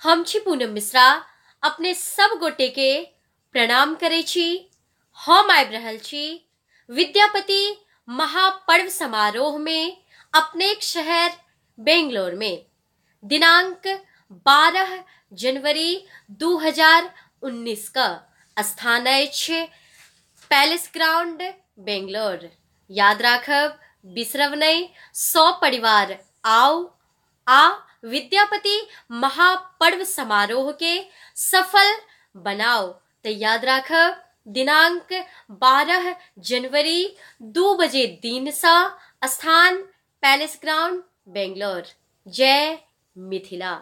हम छी पूनम मिश्रा अपने सब गोटे के प्रणाम करे छी। हम आबि रहल छी विद्यापति महापर्व समारोह में अपने शहर बेंगलोर में दिनांक 12 जनवरी 2019 का स्थान अछि पैलेस ग्राउंड बेंगलोर। याद राखब बिसरब नहीं, 100 परिवार आओ आ विद्यापति महापर्व समारोह के सफल बनाओ। तो याद राखब दिनांक 12 जनवरी 2 बजे दिन सा, स्थान पैलेस ग्राउंड बेंगलोर। जय मिथिला।